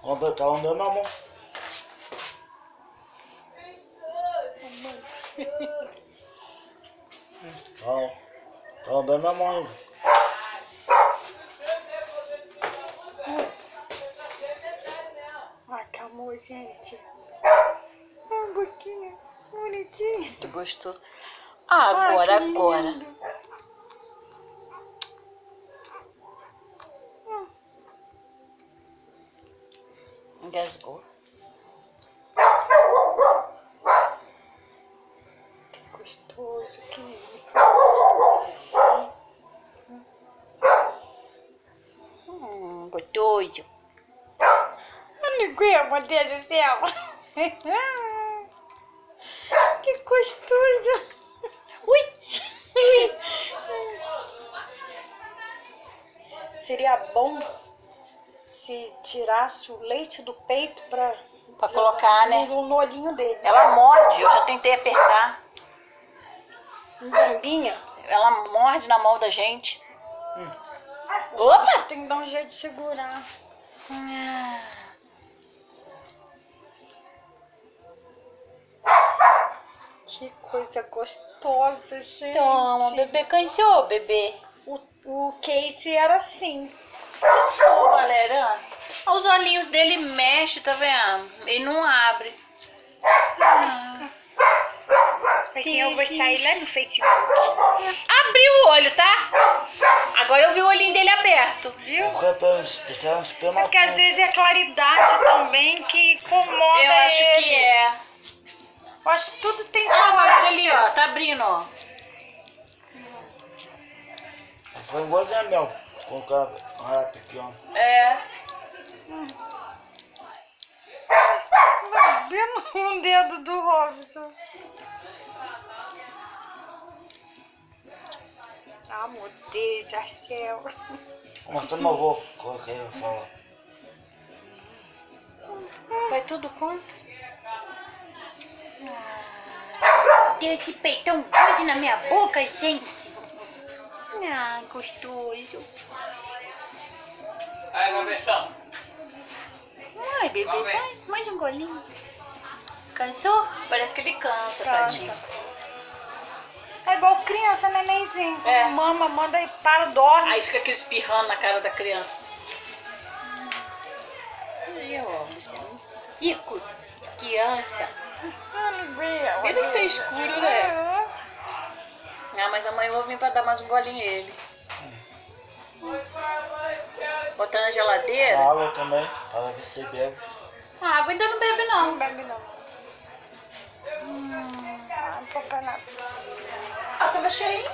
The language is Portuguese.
Tá andando na mão. Tá andando na mão ainda. Ai, que amor, gente. Um pouquinho bonitinho. Muito gostoso. Agora. Engasgou. Que gostoso, que lindo. Gostoso. Olha, meu Deus do céu. Que gostoso. Ui! Seria bom se tirasse o leite do peito pra colocar, né? No olhinho dele. Ela morde, eu já tentei apertar. Bombinha. Ela morde na mão da gente. Opa! Tem que dar um jeito de segurar. Que coisa gostosa, gente. Toma, bebê. Cansou, bebê? O Casey era assim. Cansou, galera. Os olhinhos dele mexem, tá vendo? Ele não abre. Assim eu vou sair lá no Facebook. Abriu o olho, tá? Agora eu vi o olhinho dele aberto. Viu? É porque às vezes é a claridade também que incomoda eu acho ele. que é. Eu acho que tudo tem sua Olha vez. ali, ó. Tá abrindo, ó. Foi igualzinho a Mel. Colocar a pequena. É. Vendo um dedo do Robson. Ah, meu Deus do céu. Mostrando meu avô. Coloquei, eu falo. Vai tudo contra? Deu esse peitão grande na minha boca, gente. Gostoso. Aí, Robertão. Ai, bebê, vai. Mais um golinho. Cansou? Parece que ele cansa, tadinho. É igual criança, nenenzinho. É. Mama, manda e para, dorme. Aí fica aquele espirrando na cara da criança. Ai, ó, você é um tico de criança. Pena que tá escuro, né? Mas amanhã eu vou vir pra dar mais um golinho ele. Botar na geladeira. Água também, para ver se bebe. A água ainda não bebe, não. Não bebe, não. Não tô penado. Tava cheio.